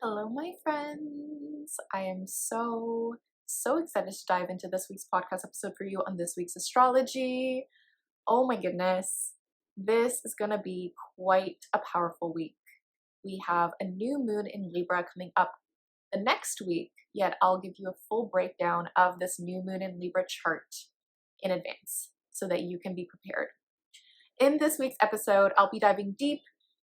Hello, my friends. I am so excited to dive into this week's podcast episode for you on this week's astrology. Oh my goodness, this is going to be quite a powerful week. We have a new moon in Libra coming up the next week, yet I'll give you a full breakdown of this new moon in Libra chart in advance so that you can be prepared. In this week's episode, I'll be diving deep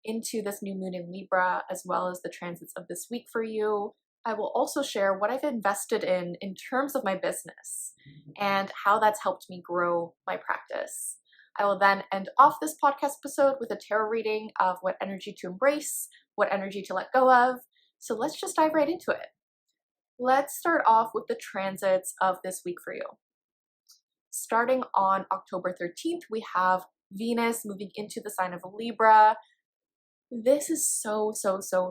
into this new moon in Libra, as well as the transits of this week for you. I will also share what I've invested in terms of my business and how that's helped me grow my practice. I will then end off this podcast episode with a tarot reading of what energy to embrace, what energy to let go of. So let's just dive right into it. Let's start off with the transits of this week for you. Starting on October 13th, we have Venus moving into the sign of Libra. This is so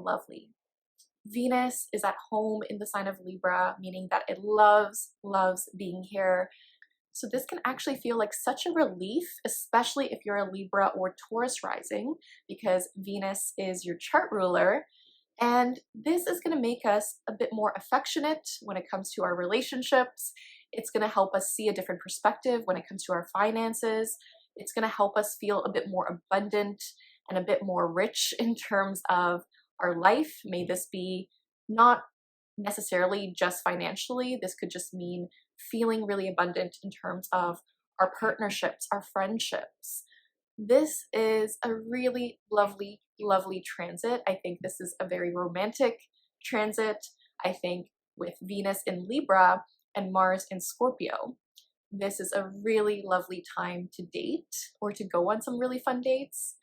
lovely. Venus is at home in the sign of Libra, meaning that it loves being here. So this can actually feel like such a relief, especially if you're a Libra or Taurus rising, because Venus is your chart ruler. And this is going to make us a bit more affectionate when it comes to our relationships. It's going to help us see a different perspective when it comes to our finances. It's going to help us feel a bit more abundant and a bit more rich in terms of our life. May this be not necessarily just financially. This could just mean feeling really abundant in terms of our partnerships, our friendships. This is a really lovely transit. I think this is a very romantic transit. I think with Venus in Libra and Mars in Scorpio, this is a really lovely time to date or to go on some really fun dates.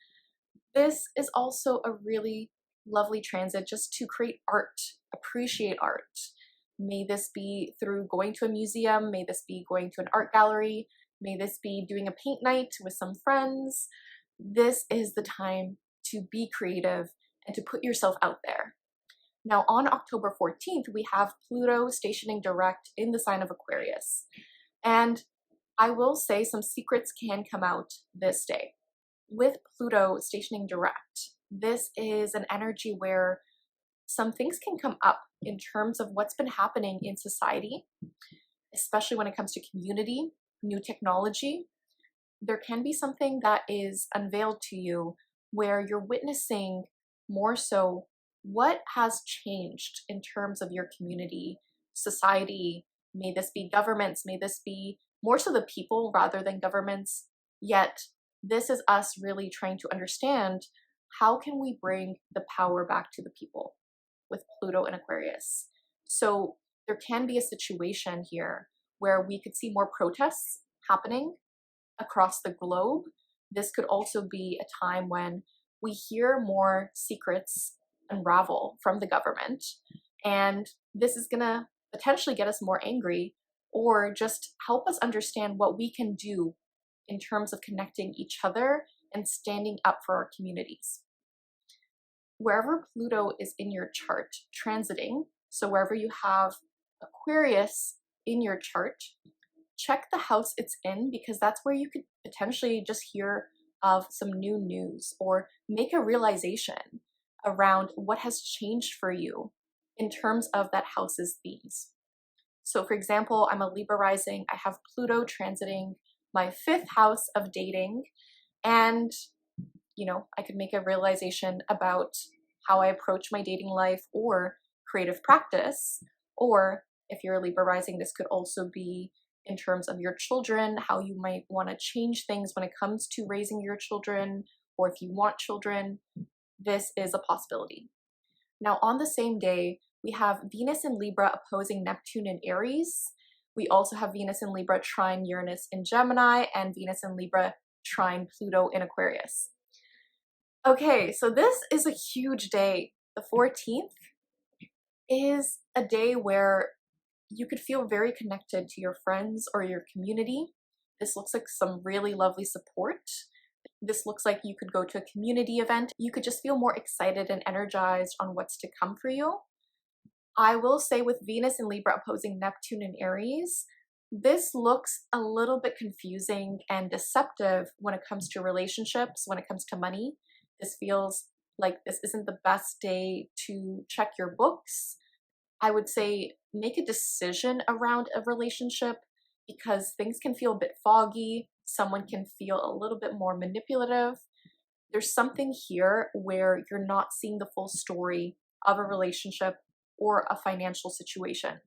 This is also a really lovely transit just to create art, appreciate art. May this be through going to a museum, may this be going to an art gallery, may this be doing a paint night with some friends. This is the time to be creative and to put yourself out there. Now on October 14th, we have Pluto stationing direct in the sign of Aquarius. And I will say some secrets can come out this day. With Pluto stationing direct, this is an energy where some things can come up in terms of what's been happening in society, especially when it comes to community, new technology. There can be something that is unveiled to you where you're witnessing more so what has changed in terms of your community, society. May this be governments, may this be more so the people rather than governments, yet this is us really trying to understand how can we bring the power back to the people with Pluto and Aquarius. So there can be a situation here where we could see more protests happening across the globe. This could also be a time when we hear more secrets unravel from the government, and this is gonna potentially get us more angry or just help us understand what we can do in terms of connecting each other and standing up for our communities. Wherever Pluto is in your chart transiting, so wherever you have Aquarius in your chart, check the house it's in, because that's where you could potentially just hear of some new news or make a realization around what has changed for you in terms of that house's themes. So for example, I'm a Libra rising, I have Pluto transiting my 5th house of dating, and I could make a realization about how I approach my dating life or creative practice. Or if you're a Libra rising, this could also be in terms of your children, how you might want to change things when it comes to raising your children, or if you want children, this is a possibility. Now on the same day, we have Venus in Libra opposing Neptune in Aries. We also have Venus in Libra trine Uranus in Gemini, and Venus in Libra trine Pluto in Aquarius. Okay, so this is a huge day. The 14th is a day where you could feel very connected to your friends or your community. This looks like some really lovely support. This looks like you could go to a community event. You could just feel more excited and energized on what's to come for you. I will say with Venus in Libra opposing Neptune in Aries, this looks a little bit confusing and deceptive when it comes to relationships, when it comes to money. This feels like this isn't the best day to check your books. I would say make a decision around a relationship because things can feel a bit foggy. Someone can feel a little bit more manipulative. There's something here where you're not seeing the full story of a relationship or a financial situation.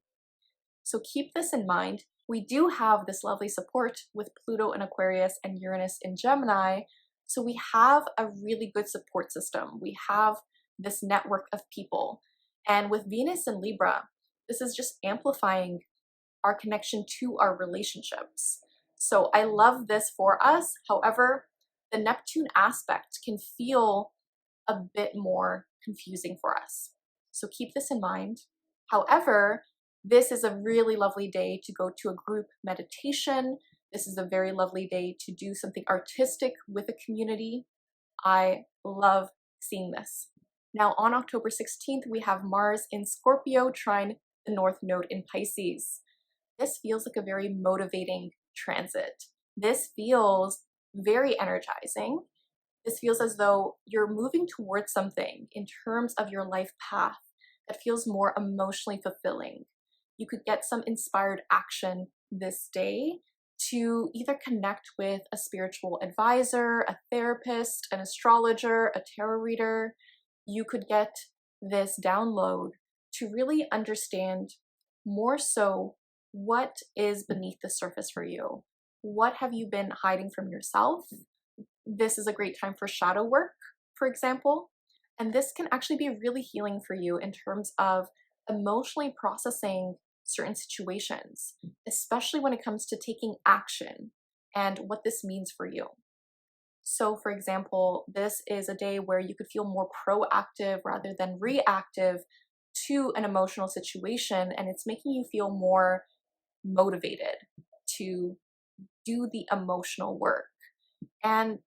So keep this in mind. We do have this lovely support with Pluto in Aquarius and Uranus in Gemini. So we have a really good support system. We have this network of people. And with Venus in Libra, this is just amplifying our connection to our relationships. So I love this for us. However, the Neptune aspect can feel a bit more confusing for us. So keep this in mind. However, this is a really lovely day to go to a group meditation. This is a very lovely day to do something artistic with a community. I love seeing this. Now on October 16th, we have Mars in Scorpio trine the North Node in Pisces. This feels like a very motivating transit. This feels very energizing. This feels as though you're moving towards something in terms of your life path that feels more emotionally fulfilling. You could get some inspired action this day to either connect with a spiritual advisor, a therapist, an astrologer, a tarot reader. You could get this download to really understand more so what is beneath the surface for you. What have you been hiding from yourself? This is a great time for shadow work, for example. And this can actually be really healing for you in terms of emotionally processing certain situations, especially when it comes to taking action and what this means for you. So for example, this is a day where you could feel more proactive rather than reactive to an emotional situation, and it's making you feel more motivated to do the emotional work. And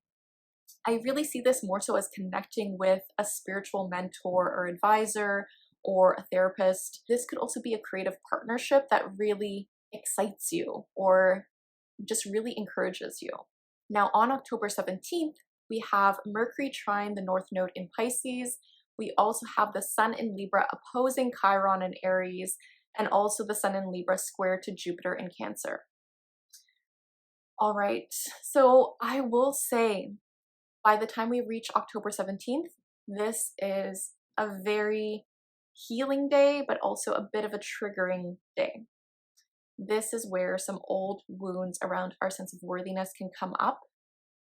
I really see this more so as connecting with a spiritual mentor or advisor or a therapist. This could also be a creative partnership that really excites you or just really encourages you. Now on October 17th, we have Mercury trine the North Node in Pisces. We also have the Sun in Libra opposing Chiron in Aries, and also the Sun in Libra square to Jupiter in Cancer. All right, so I will say by the time we reach October 17th, this is a very healing day, but also a bit of a triggering day. This is where some old wounds around our sense of worthiness can come up.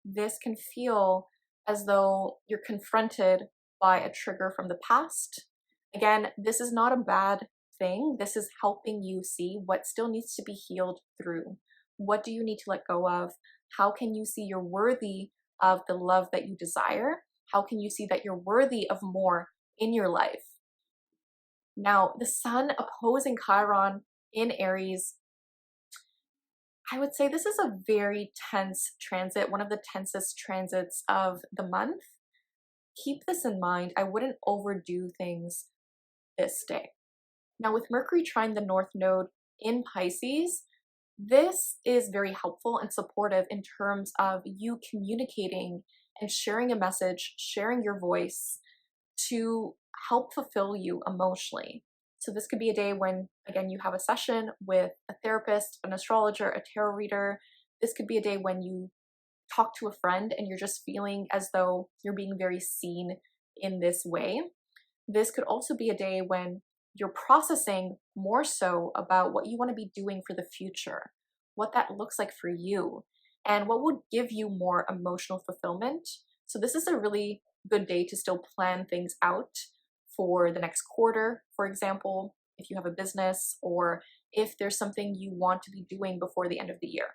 This can feel as though you're confronted by a trigger from the past. Again, this is not a bad thing. This is helping you see what still needs to be healed through. What do you need to let go of? How can you see you're worthy of the love that you desire? How can you see that you're worthy of more in your life? Now, the Sun opposing Chiron in Aries, I would say this is a very tense transit, one of the tensest transits of the month. Keep this in mind. I wouldn't overdo things this day. Now, with Mercury trine the North Node in Pisces, this is very helpful and supportive in terms of you communicating and sharing a message, sharing your voice to help fulfill you emotionally. So this could be a day when, again, you have a session with a therapist, an astrologer, a tarot reader. This could be a day when you talk to a friend and you're just feeling as though you're being very seen in this way. This could also be a day when you're processing more so about what you want to be doing for the future, what that looks like for you, and what would give you more emotional fulfillment. So this is a really good day to still plan things out for the next quarter, for example, if you have a business or if there's something you want to be doing before the end of the year.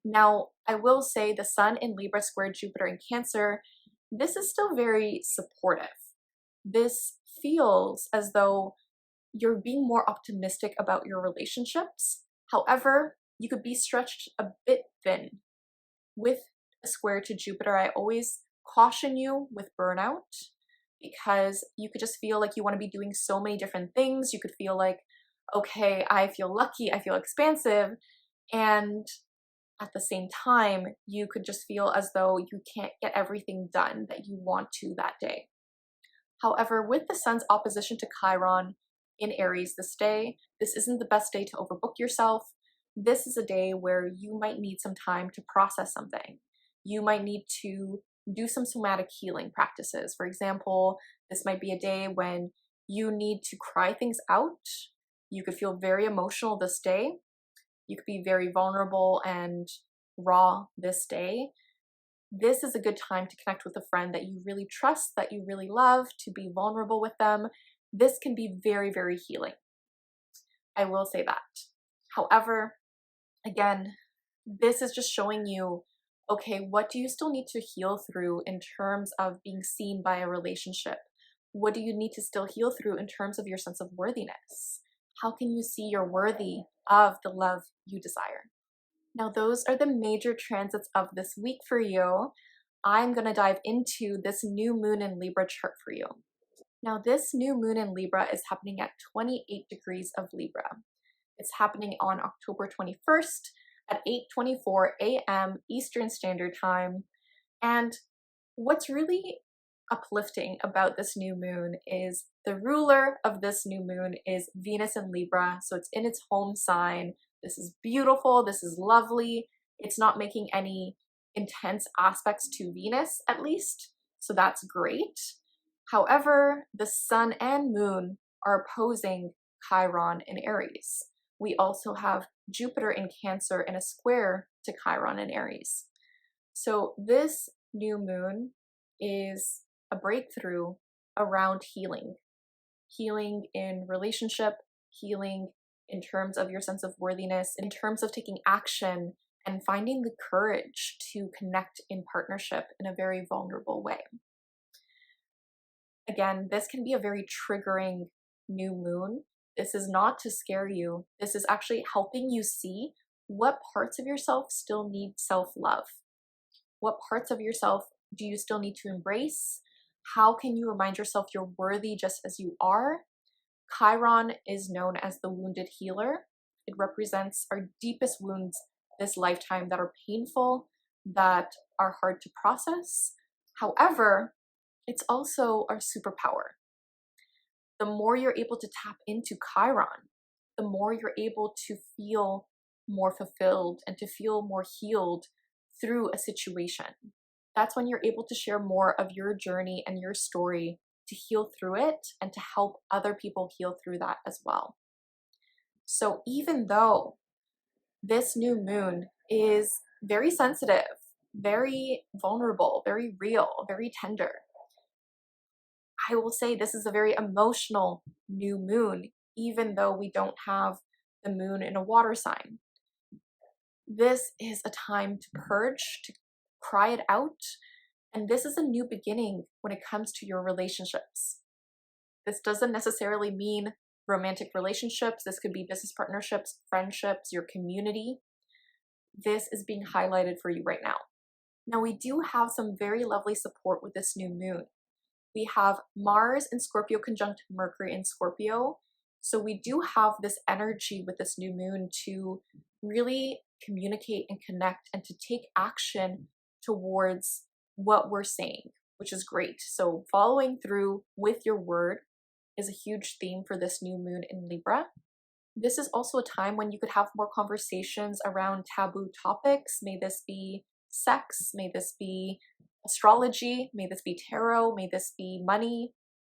Now, I will say the Sun in Libra square Jupiter in Cancer, this is still very supportive. This feels as though you're being more optimistic about your relationships. However, you could be stretched a bit thin. With a square to Jupiter, I always caution you with burnout because you could just feel like you want to be doing so many different things. You could feel like, okay, I feel lucky, I feel expansive, and at the same time, you could just feel as though you can't get everything done that you want to that day. However, with the sun's opposition to Chiron in Aries this day, this isn't the best day to overbook yourself. This is a day where you might need some time to process something. You might need to do some somatic healing practices. For example, this might be a day when you need to cry things out. You could feel very emotional this day. You could be very vulnerable and raw this day. This is a good time to connect with a friend that you really trust, that you really love, to be vulnerable with them. This can be very, very healing. I will say that. However, again, this is just showing you, okay, what do you still need to heal through in terms of being seen by a relationship? What do you need to still heal through in terms of your sense of worthiness? How can you see you're worthy of the love you desire? Now, those are the major transits of this week for you. I'm going to dive into this new moon in Libra chart for you. Now, this new moon in Libra is happening at 28 degrees of Libra. It's happening on October 21st at 8:24 a.m. Eastern Standard Time. And what's really uplifting about this new moon is the ruler of this new moon is Venus in Libra. So it's in its home sign. This is beautiful. This is lovely. It's not making any intense aspects to Venus, at least. So that's great. However, the sun and moon are opposing Chiron in Aries. We also have Jupiter in Cancer in a square to Chiron in Aries. So this new moon is a breakthrough around healing. Healing in relationship, healing in terms of your sense of worthiness, in terms of taking action and finding the courage to connect in partnership in a very vulnerable way. Again, this can be a very triggering new moon. This is not to scare you. This is actually helping you see what parts of yourself still need self-love. What parts of yourself do you still need to embrace? How can you remind yourself you're worthy just as you are? Chiron is known as the wounded healer. It represents our deepest wounds this lifetime that are painful, that are hard to process. However, it's also our superpower. The more you're able to tap into Chiron, the more you're able to feel more fulfilled and to feel more healed through a situation. That's when you're able to share more of your journey and your story to heal through it and to help other people heal through that as well. So even though this new moon is very sensitive, very vulnerable, very real, very tender, I will say this is a very emotional new moon, even though we don't have the moon in a water sign. This is a time to purge, to cry it out, and this is a new beginning when it comes to your relationships. This doesn't necessarily mean romantic relationships. This could be business partnerships, friendships, your community. This is being highlighted for you right now. Now, we do have some very lovely support with this new moon. We have Mars in Scorpio conjunct Mercury in Scorpio. So we do have this energy with this new moon to really communicate and connect and to take action towards what we're saying, which is great. So following through with your word is a huge theme for this new moon in Libra. This is also a time when you could have more conversations around taboo topics. May this be sex, may this be astrology, may this be tarot, may this be money.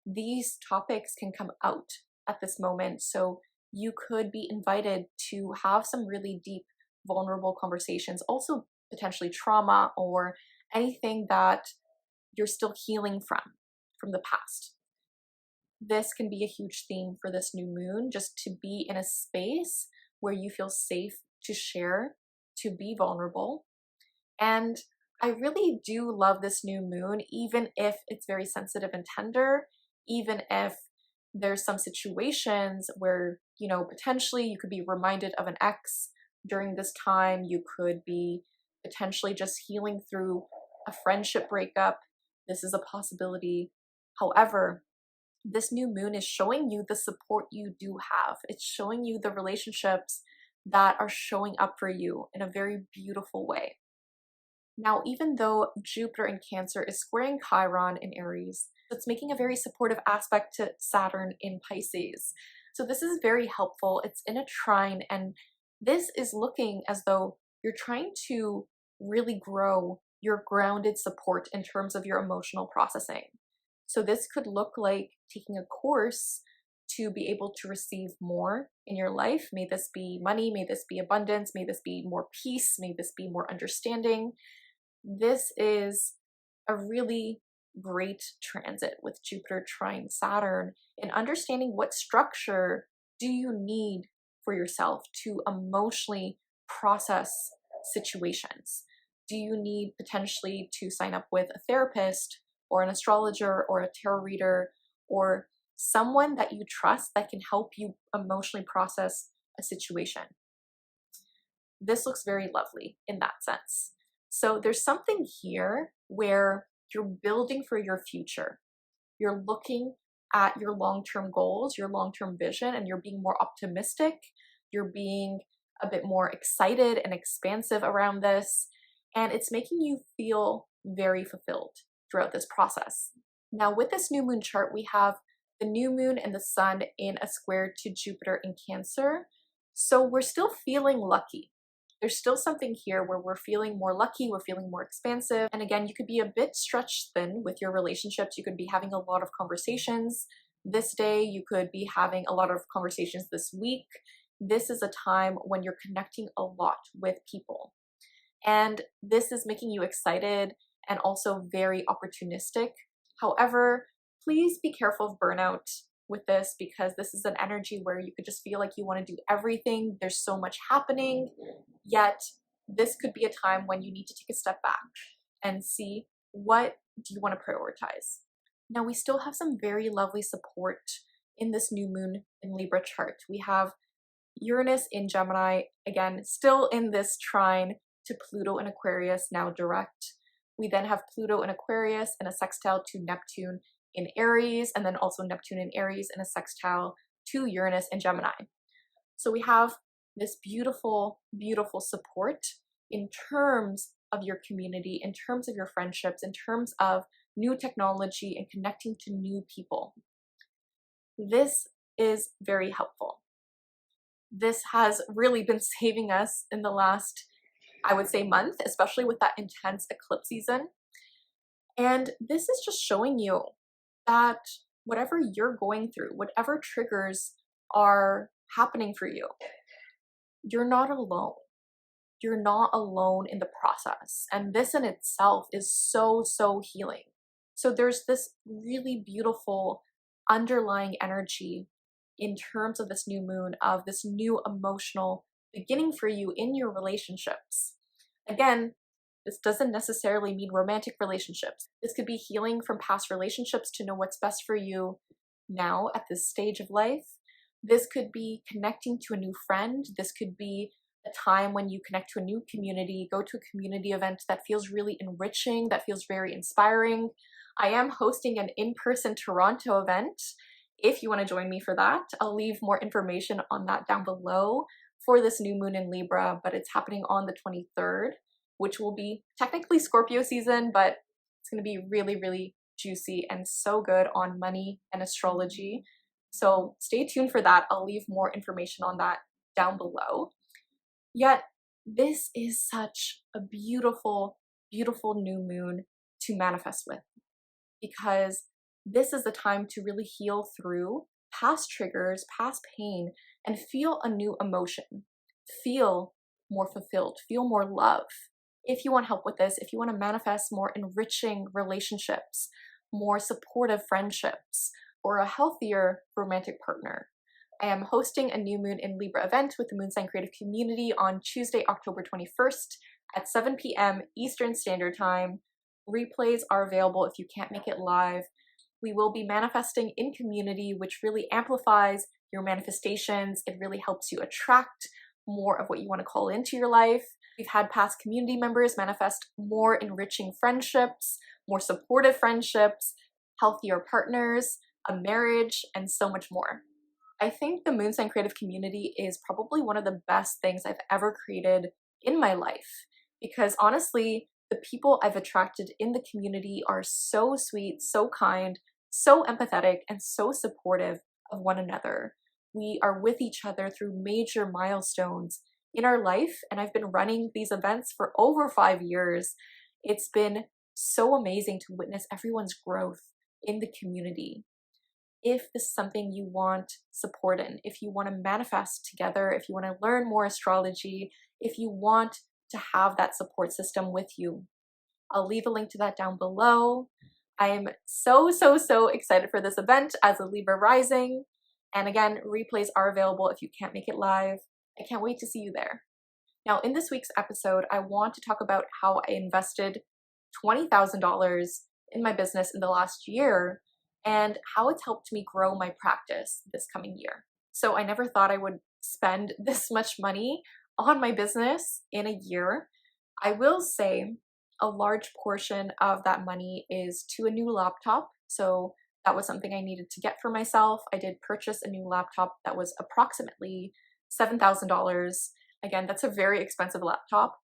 These topics can come out at this moment. So you could be invited to have some really deep, vulnerable conversations, also potentially trauma or anything that you're still healing from the past. This can be a huge theme for this new moon, just to be in a space where you feel safe to share, to be vulnerable. And I really do love this new moon, even if it's very sensitive and tender, even if there's some situations where, potentially you could be reminded of an ex during this time. You could be potentially just healing through a friendship breakup. This is a possibility. However, this new moon is showing you the support you do have. It's showing you the relationships that are showing up for you in a very beautiful way. Now, even though Jupiter in Cancer is squaring Chiron in Aries, It's making a very supportive aspect to Saturn in Pisces. So this is very helpful. It's in a trine, and this is looking as though you're trying to really grow your grounded support in terms of your emotional processing. So this could look like taking a course to be able to receive more in your life. May this be money, may this be abundance, may this be more peace, may this be more understanding. This is a really great transit with Jupiter trine Saturn, and understanding what structure do you need for yourself to emotionally process situations. Do you need potentially to sign up with a therapist or an astrologer or a tarot reader or someone that you trust that can help you emotionally process a situation? This looks very lovely in that sense. So there's something here where you're building for your future. You're looking at your long-term goals, your long-term vision, and you're being more optimistic. You're being a bit more excited and expansive around this, and it's making you feel very fulfilled throughout this process. Now, with this new moon chart, we have the new moon and the sun in a square to Jupiter in Cancer. So we're still feeling lucky. There's still something here where we're feeling more lucky, we're feeling more expansive. And again, you could be a bit stretched thin with your relationships. You could be having a lot of conversations this day. You could be having a lot of conversations this week. This is a time when you're connecting a lot with people. And this is making you excited and also very opportunistic. However, please be careful of burnout with this, because this is an energy where you could just feel like you want to do everything. There's so much happening, yet this could be a time when you need to take a step back and see, what do you want to prioritize? Now, we still have some very lovely support in this new moon in Libra chart. We have Uranus in Gemini, again, still in this trine to Pluto in Aquarius, now direct. We then have Pluto in Aquarius and a sextile to Neptune in Aries, and then also Neptune in Aries and a sextile to Uranus in Gemini. So we have this beautiful, beautiful support in terms of your community, in terms of your friendships, in terms of new technology and connecting to new people. This is very helpful. This has really been saving us in the last, I would say, month, especially with that intense eclipse season. And this is just showing you that whatever you're going through, whatever triggers are happening for you, you're not alone. You're not alone in the process. And this in itself is so, so healing. So there's this really beautiful underlying energy in terms of this new moon, of this new emotional beginning for you in your relationships. Again, this doesn't necessarily mean romantic relationships. This could be healing from past relationships to know what's best for you now at this stage of life. This could be connecting to a new friend. This could be a time when you connect to a new community, go to a community event that feels really enriching, that feels very inspiring. I am hosting an in-person Toronto event. If you want to join me for that, I'll leave more information on that down below for this new moon in Libra, but it's happening on the 23rd, which will be technically Scorpio season, but it's going to be really, really juicy and so good on money and astrology. So stay tuned for that. I'll leave more information on that down below. Yet, this is such a beautiful, beautiful new moon to manifest with, because this is the time to really heal through past triggers, past pain, and feel a new emotion. Feel more fulfilled, feel more love. If you want help with this, if you want to manifest more enriching relationships, more supportive friendships, or a healthier romantic partner, I am hosting a new moon in Libra event with the Moon Sign Creative Community on Tuesday, October 21st at 7 p.m. Eastern Standard Time. Replays are available if you can't make it live. We will be manifesting in community, which really amplifies your manifestations. It really helps you attract more of what you want to call into your life. We've had past community members manifest more enriching friendships, more supportive friendships, healthier partners, a marriage, and so much more. I think the Moon Sign Creative Community is probably one of the best things I've ever created in my life, because honestly, the people I've attracted in the community are so sweet, so kind, so empathetic and so supportive of one another. We are with each other through major milestones in our life, and I've been running these events for over 5 years. It's been so amazing to witness everyone's growth in the community. If this is something you want support in, if you want to manifest together, if you want to learn more astrology, if you want to have that support system with you, I'll leave a link to that down below. I am so excited for this event as a Libra rising. And again, replays are available if you can't make it live. I can't wait to see you there. Now, in this week's episode, I want to talk about how I invested $20,000 in my business in the last year and how it's helped me grow my practice this coming year. So I never thought I would spend this much money on my business in a year. I will say a large portion of that money is to a new laptop. So that was something I needed to get for myself. I did purchase a new laptop that was approximately $7,000. Again, that's a very expensive laptop.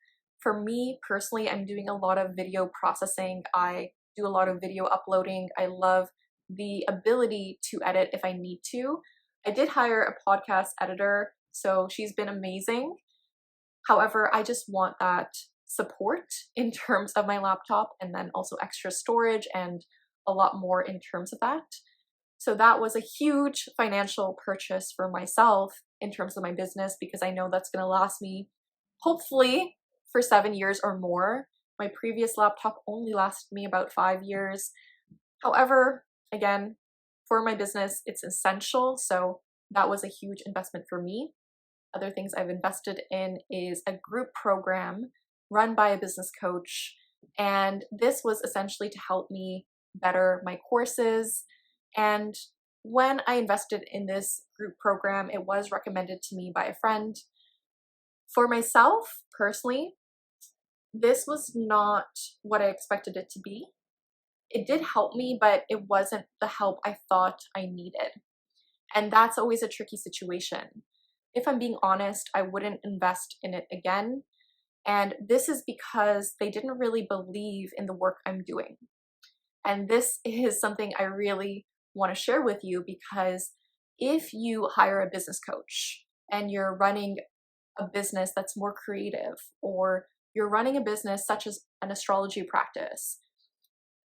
For me personally, I'm doing a lot of video processing. I do a lot of video uploading. I love the ability to edit if I need to. I did hire a podcast editor, so she's been amazing. However, I just want that support in terms of my laptop, and then also extra storage and a lot more in terms of that. So that was a huge financial purchase for myself in terms of my business, because I know that's going to last me hopefully for 7 years or more. My previous laptop only lasted me about 5 years. However, again, for my business, it's essential. So that was a huge investment for me. Other things I've invested in is a group program run by a business coach. And this was essentially to help me better my courses. And when I invested in this group program, it was recommended to me by a friend. For myself, personally, this was not what I expected it to be. It did help me, but it wasn't the help I thought I needed. And that's always a tricky situation. If I'm being honest, I wouldn't invest in it again. And this is because they didn't really believe in the work I'm doing. And this is something I really want to share with you, because if you hire a business coach and you're running a business that's more creative, or you're running a business such as an astrology practice,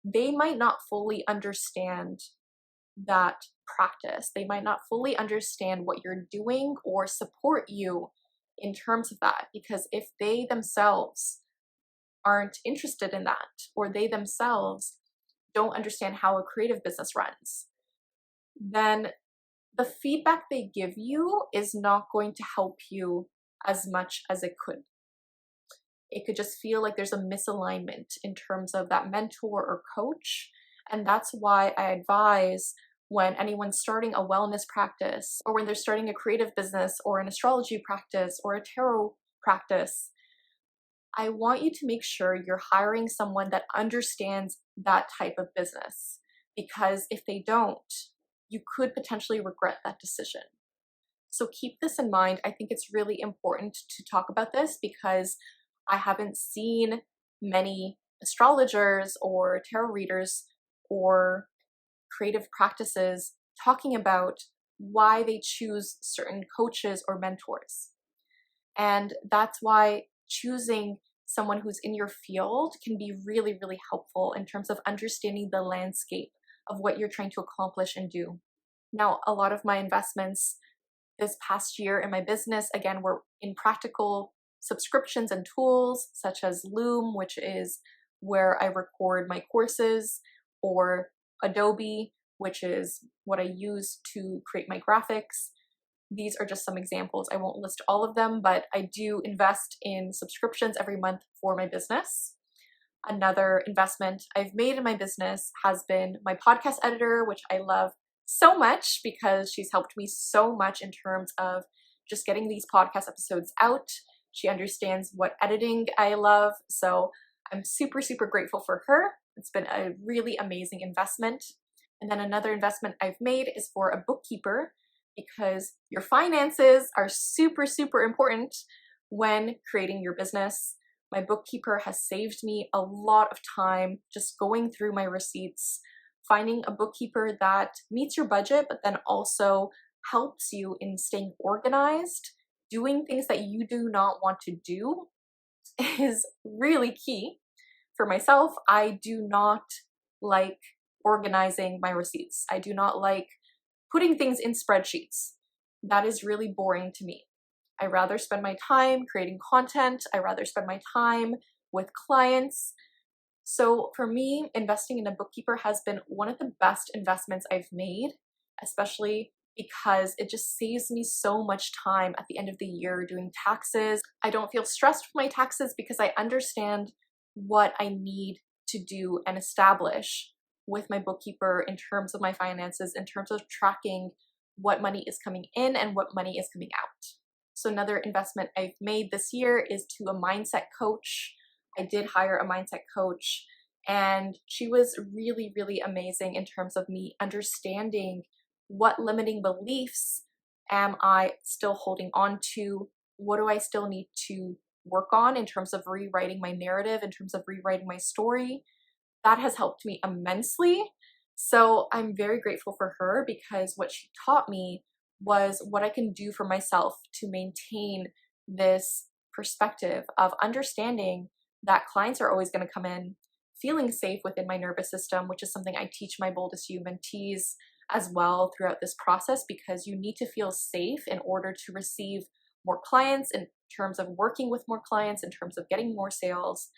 they might not fully understand that practice. They might not fully understand what you're doing or support you in terms of that, because if they themselves aren't interested in that, or they themselves don't understand how a creative business runs, then the feedback they give you is not going to help you as much as it could. It could just feel like there's a misalignment in terms of that mentor or coach. And that's why I advise, when anyone's starting a wellness practice, or when they're starting a creative business or an astrology practice or a tarot practice, I want you to make sure you're hiring someone that understands that type of business. Because if they don't, you could potentially regret that decision. So keep this in mind. I think it's really important to talk about this, because I haven't seen many astrologers or tarot readers or creative practices talking about why they choose certain coaches or mentors. And that's why choosing someone who's in your field can be really helpful in terms of understanding the landscape of what you're trying to accomplish and do. Now, a lot of my investments this past year in my business, again, were in practical subscriptions and tools such as Loom, which is where I record my courses, or Adobe, which is what I use to create my graphics. These are just some examples. I won't list all of them, but I do invest in subscriptions every month for my business. Another investment I've made in my business has been my podcast editor, which I love so much because she's helped me so much in terms of just getting these podcast episodes out. She understands what editing I love, so I'm super grateful for her. It's been a really amazing investment. And then another investment I've made is for a bookkeeper, because your finances are super important when creating your business. My bookkeeper has saved me a lot of time just going through my receipts finding a bookkeeper that meets your budget, but then also helps you in staying organized, doing things that you do not want to do is really key. For myself, I do not like organizing my receipts. I do not like putting things in spreadsheets. That is really boring to me. I rather spend my time creating content. I rather spend my time with clients. So for me, investing in a bookkeeper has been one of the best investments I've made, especially because it just saves me so much time at the end of the year doing taxes. I don't feel stressed with my taxes because I understand what I need to do and establish with my bookkeeper in terms of my finances, in terms of tracking what money is coming in and what money is coming out. So another investment I've made this year is to a mindset coach. I did hire a mindset coach, and she was really, really amazing in terms of me understanding what limiting beliefs am I still holding on to? What do I still need to work on in terms of rewriting my narrative, in terms of rewriting my story? That has helped me immensely. So I'm very grateful for her, because what she taught me was what I can do for myself to maintain this perspective of understanding that clients are always going to come in feeling safe within my nervous system, which is something I teach my Boldest You mentees as well throughout this process, because you need to feel safe in order to receive more clients, in terms of working with more clients, in terms of getting more sales.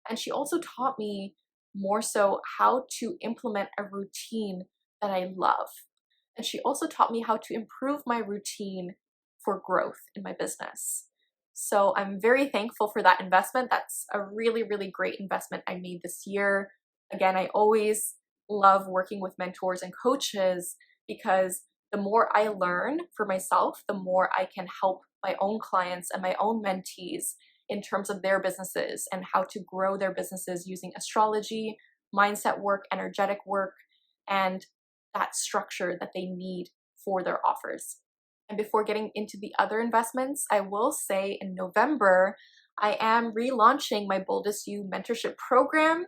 And she also taught me more so how to implement a routine that I love. And she also taught me how to improve my routine for growth in my business. So I'm very thankful for that investment. That's a really, really great investment I made this year. Again, I always love working with mentors and coaches, because the more I learn for myself, the more I can help my own clients and my own mentees in terms of their businesses and how to grow their businesses using astrology, mindset work, energetic work, and that structure that they need for their offers. And before getting into the other investments, I will say in November, I am relaunching my Boldest You mentorship program.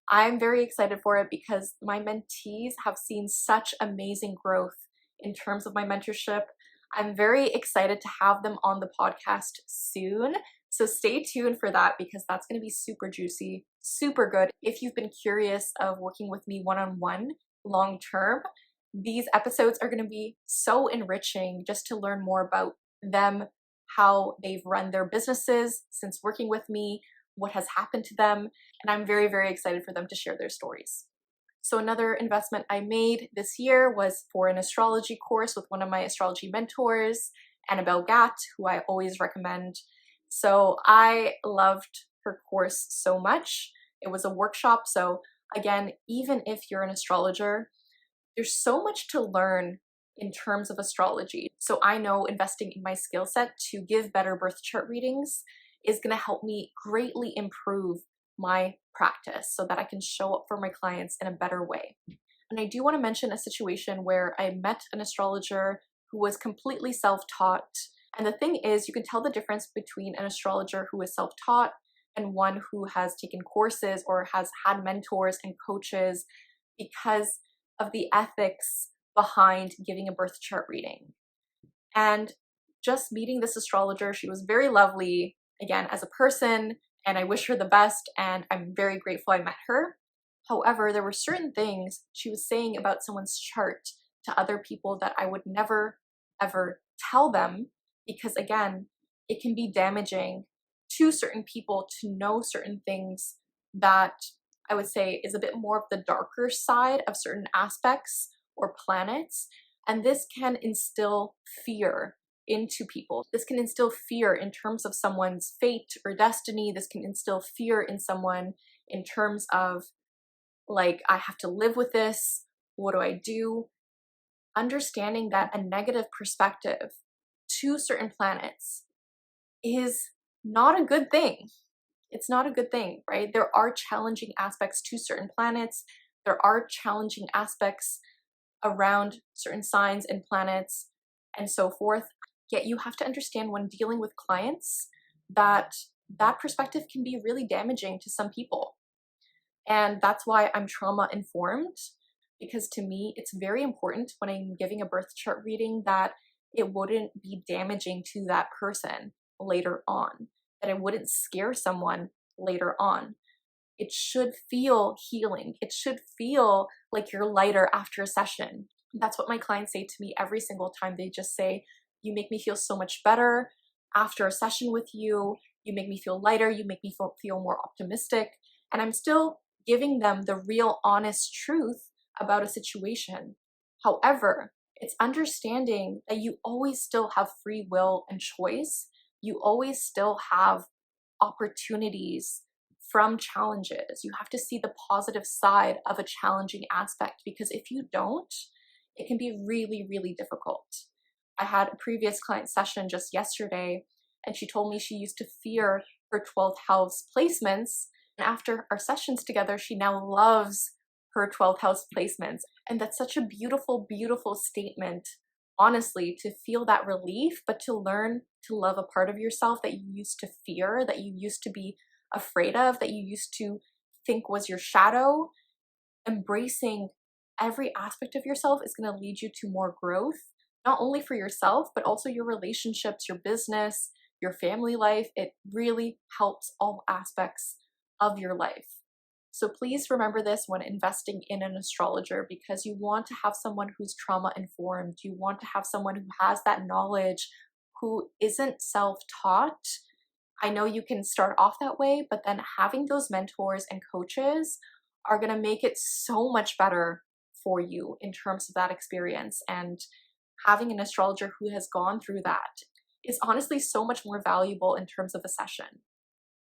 I'm very excited for it because my mentees have seen such amazing growth in terms of my mentorship. I'm very excited to have them on the podcast soon. So stay tuned for that, because that's going to be super juicy, super good. If you've been curious of working with me one-on-one long term, these episodes are going to be so enriching just to learn more about them, how they've run their businesses since working with me, what has happened to them, and I'm very, very excited for them to share their stories. So another investment I made this year was for an astrology course with one of my astrology mentors, Annabelle Gatt, who I always recommend. So I loved her course so much. It was a workshop. So again, even if you're an astrologer, there's so much to learn in terms of astrology. So I know investing in my skill set to give better birth chart readings is going to help me greatly improve my practice so that I can show up for my clients in a better way. And I do want to mention a situation where I met an astrologer who was completely self-taught. And the thing is, you can tell the difference between an astrologer who is self-taught and one who has taken courses or has had mentors and coaches, because of the ethics behind giving a birth chart reading. And just meeting this astrologer, she was very lovely, again, as a person, and I wish her the best, and I'm very grateful I met her. However, there were certain things she was saying about someone's chart to other people that I would never, ever tell them, because again, it can be damaging to certain people to know certain things that I would say is a bit more of the darker side of certain aspects or planets. And this can instill fear into people. This can instill fear in terms of someone's fate or destiny. This can instill fear in someone in terms of, like, I have to live with this. What do I do? Understanding that a negative perspective to certain planets is not a good thing. It's not a good thing, right? There are challenging aspects to certain planets. There are challenging aspects around certain signs and planets and so forth. Yet you have to understand when dealing with clients that that perspective can be really damaging to some people. And that's why I'm trauma informed. because to me, it's very important when I'm giving a birth chart reading that it wouldn't be damaging to that person later on, that it wouldn't scare someone later on. It should feel healing. It should feel like you're lighter after a session. That's what my clients say to me every single time. They just say, you make me feel so much better after a session with you. You make me feel lighter. You make me feel more optimistic. And I'm still giving them the real honest truth about a situation. However, it's understanding that you always still have free will and choice. You always still have opportunities from challenges. You have to see the positive side of a challenging aspect, because if you don't, it can be really, really difficult. I had a previous client session just yesterday, and she told me she used to fear her 12th house placements. And after our sessions together, she now loves her 12th house placements. And that's such a beautiful, beautiful statement, honestly, to feel that relief, but to learn to love a part of yourself that you used to fear, that you used to be afraid of, that you used to think was your shadow. Embracing every aspect of yourself is going to lead you to more growth, not only for yourself, but also your relationships, your business, your family life. It really helps all aspects of your life. So please remember this when investing in an astrologer, because you want to have someone who's trauma informed. You want to have someone who has that knowledge, who isn't self-taught. I know you can start off that way, but then having those mentors and coaches are going to make it so much better for you in terms of that experience. And having an astrologer who has gone through that is honestly so much more valuable in terms of a session.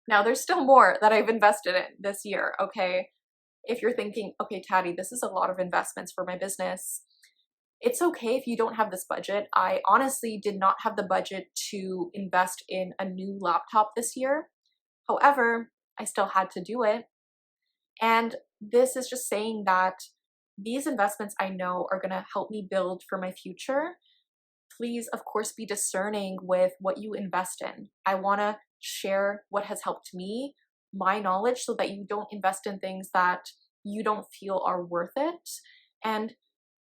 Now, there's still more that I've invested in this year, okay? If you're thinking, okay, Tati, this is a lot of investments for my business. It's okay if you don't have this budget. I honestly did not have the budget to invest in a new laptop this year. However, I still had to do it. And this is just saying that these investments I know are going to help me build for my future. Please, of course, be discerning with what you invest in. I want to share what has helped me, my knowledge, so that you don't invest in things that you don't feel are worth it, and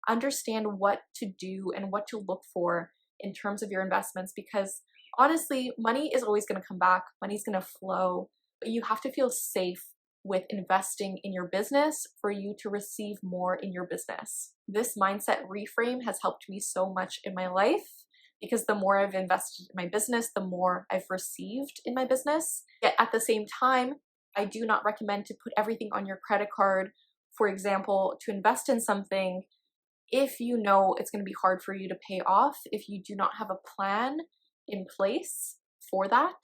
understand what to do and what to look for in terms of your investments, because honestly, money is always going to come back. Money's going to flow, but you have to feel safe with investing in your business for you to receive more in your business. This mindset reframe has helped me so much in my life, because the more I've invested in my business, the more I've received in my business. Yet at the same time, I do not recommend to put everything on your credit card. For example, to invest in something if you know it's going to be hard for you to pay off, if you do not have a plan in place for that.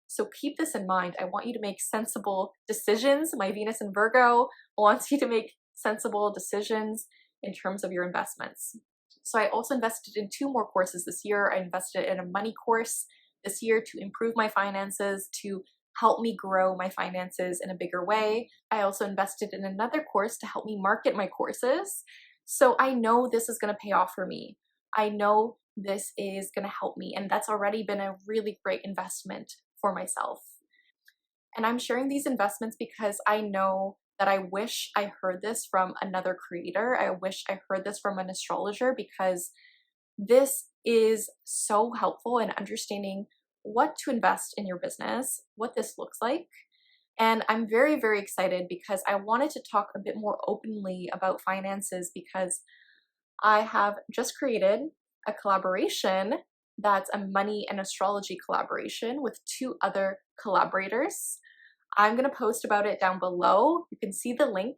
So keep this in mind. I want you to make sensible decisions. My Venus in Virgo wants you to make sensible decisions in terms of your investments. So I also invested in 2 more courses this year. I invested in a money course this year to improve my finances, to help me grow my finances in a bigger way. I also invested in another course to help me market my courses. So I know this is going to pay off for me. I know this is going to help me, and that's already been a really great investment for myself. And I'm sharing these investments because I know that I wish I heard this from another creator. I wish I heard this from an astrologer, because this is so helpful in understanding what to invest in your business, what this looks like. And I'm very, very excited because I wanted to talk a bit more openly about finances, because I have just created a collaboration that's a money and astrology collaboration with 2 other collaborators. I'm going to post about it down below. You can see the link,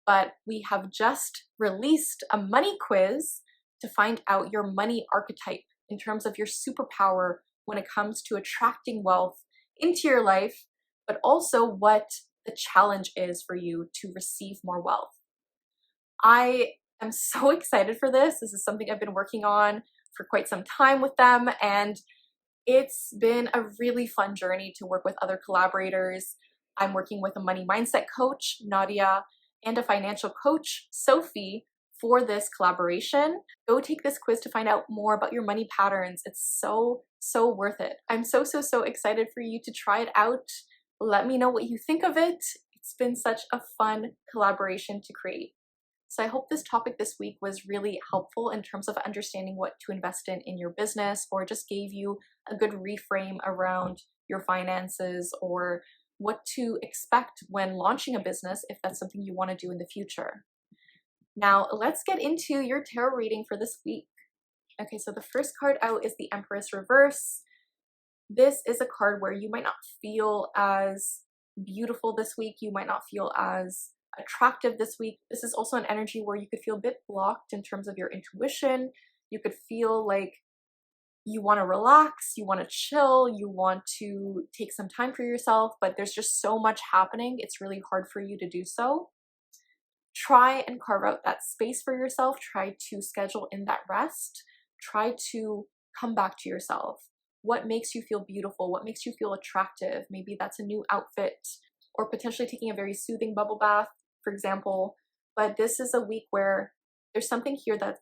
but we have just released a money quiz to find out your money archetype in terms of your superpower when it comes to attracting wealth into your life, but also what the challenge is for you to receive more wealth. I am so excited for this. This is something I've been working on for quite some time with them, and it's been a really fun journey to work with other collaborators. I'm working with a money mindset coach, Nadia, and a financial coach, Sophie, for this collaboration. Go take this quiz to find out more about your money patterns. It's so, so worth it. I'm so, so, so excited for you to try it out. Let me know what you think of it. It's been such a fun collaboration to create. So I hope this topic this week was really helpful in terms of understanding what to invest in your business, or just gave you a good reframe around your finances or what to expect when launching a business if that's something you want to do in the future. Now let's get into your tarot reading for this week. Okay, so the first card out is the Empress reverse. This is a card where you might not feel as beautiful this week. You might not feel as attractive this week. This is also an energy where you could feel a bit blocked in terms of your intuition. You could feel like you want to relax, you want to chill, you want to take some time for yourself, but there's just so much happening. It's really hard for you to do so. Try and carve out that space for yourself. Try to schedule in that rest. Try to come back to yourself. What makes you feel beautiful? What makes you feel attractive? Maybe that's a new outfit, or potentially taking a very soothing bubble bath, for example. But this is a week where there's something here that's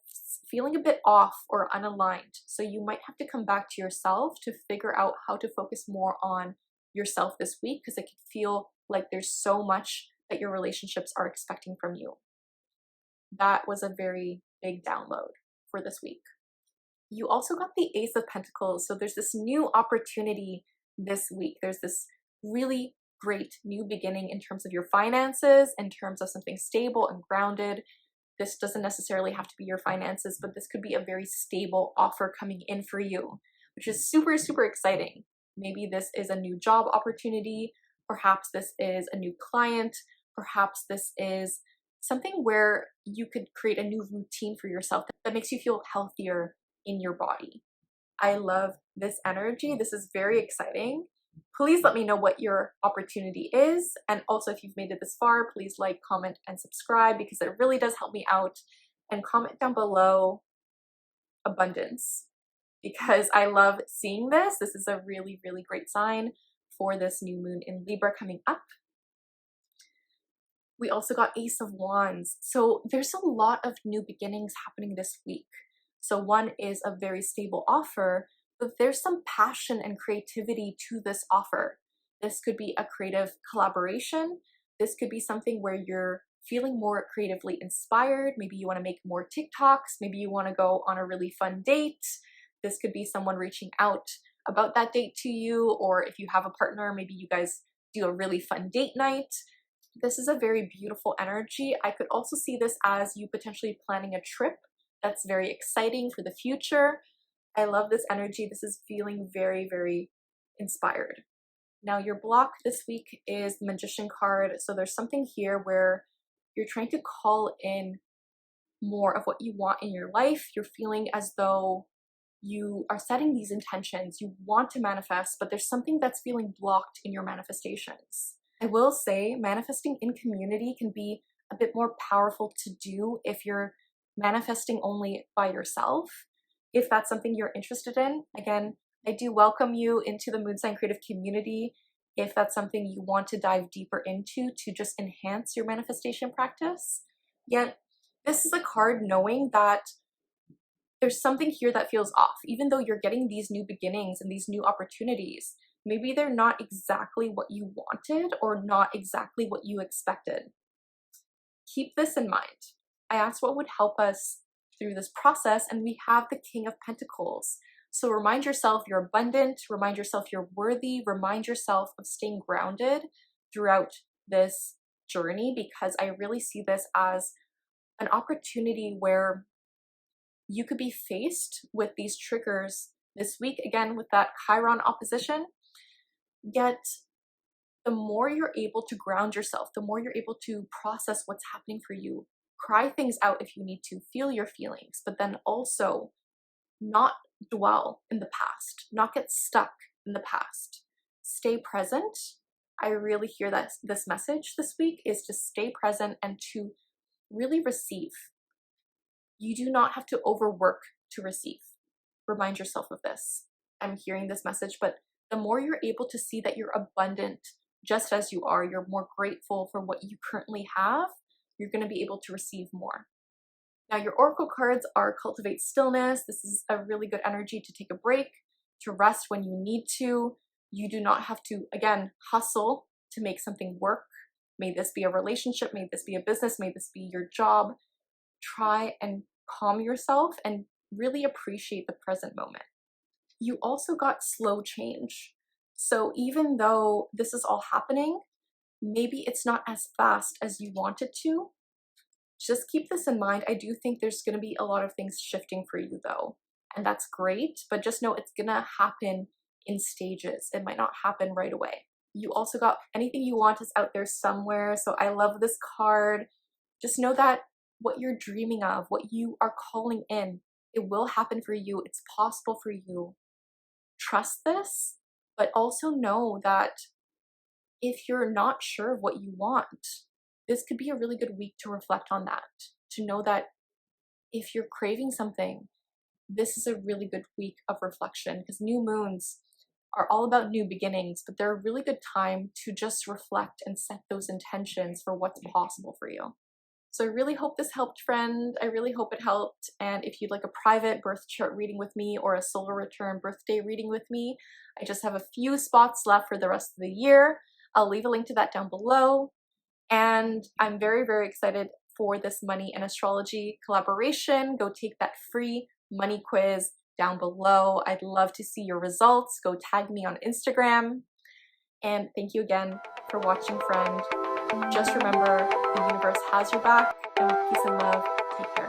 feeling a bit off or unaligned. So you might have to come back to yourself to figure out how to focus more on yourself this week, because it can feel like there's so much that your relationships are expecting from you. That was a very big download for this week. You also got the Ace of Pentacles. So there's this new opportunity this week. There's this really great new beginning in terms of your finances, in terms of something stable and grounded. This doesn't necessarily have to be your finances, but this could be a very stable offer coming in for you, which is super, super exciting. Maybe this is a new job opportunity. Perhaps this is a new client. Perhaps this is something where you could create a new routine for yourself that makes you feel healthier in your body. I love this energy. This is very exciting. Please let me know what your opportunity is. And also, if you've made it this far, please like, comment, and subscribe, because it really does help me out. And comment down below abundance, because I love seeing this. This is a really, really great sign for this new moon in Libra coming up. We also got Ace of Wands. So there's a lot of new beginnings happening this week. So one is a very stable offer, but there's some passion and creativity to this offer. This could be a creative collaboration. This could be something where you're feeling more creatively inspired. Maybe you want to make more TikToks. Maybe you want to go on a really fun date. This could be someone reaching out about that date to you, or if you have a partner, maybe you guys do a really fun date night. This is a very beautiful energy. I could also see this as you potentially planning a trip that's very exciting for the future. I love this energy. This is feeling very, very inspired. Now your block this week is the Magician card. So there's something here where you're trying to call in more of what you want in your life. You're feeling as though you are setting these intentions. You want to manifest, but there's something that's feeling blocked in your manifestations. I will say manifesting in community can be a bit more powerful to do if you're manifesting only by yourself. If that's something you're interested in, again, I do welcome you into the Moon Sign Creative community if that's something you want to dive deeper into to just enhance your manifestation practice. Yet, this is a card knowing that there's something here that feels off. Even though you're getting these new beginnings and these new opportunities, maybe they're not exactly what you wanted or not exactly what you expected. Keep this in mind. I asked what would help us through this process, and we have the King of Pentacles. So remind yourself you're abundant, remind yourself you're worthy, remind yourself of staying grounded throughout this journey, because I really see this as an opportunity where you could be faced with these triggers this week, again, with that Chiron opposition. Yet the more you're able to ground yourself, the more you're able to process what's happening for you, cry things out if you need to, feel your feelings, but then also not dwell in the past, not get stuck in the past. Stay present. I really hear that this message this week is to stay present and to really receive. You do not have to overwork to receive. Remind yourself of this. I'm hearing this message, but the more you're able to see that you're abundant just as you are, you're more grateful for what you currently have, you're going to be able to receive more. Now, your oracle cards are cultivate stillness. This is a really good energy to take a break, to rest when you need to. You do not have to, again, hustle to make something work. May this be a relationship, may this be a business, may this be your job. try and calm yourself and really appreciate the present moment. You also got slow change. So even though this is all happening, maybe it's not as fast as you want it to. Just keep this in mind. I do think there's going to be a lot of things shifting for you though, and that's great, but just know it's going to happen in stages. It might not happen right away. You also got anything you want is out there somewhere. So I love this card. Just know that what you're dreaming of, what you are calling in, it will happen for you. It's possible for you. Trust this, but also know that if you're not sure of what you want, this could be a really good week to reflect on that, to know that if you're craving something, this is a really good week of reflection, because new moons are all about new beginnings, but they're a really good time to just reflect and set those intentions for what's possible for you. So I really hope this helped, friend. I really hope it helped. And if you'd like a private birth chart reading with me or a solar return birthday reading with me, I just have a few spots left for the rest of the year. I'll leave a link to that down below. And I'm very, very excited for this money and astrology collaboration. Go take that free money quiz down below. I'd love to see your results. Go tag me on Instagram. And thank you again for watching, friend. Just remember, the universe has your back, and with peace and love, take care.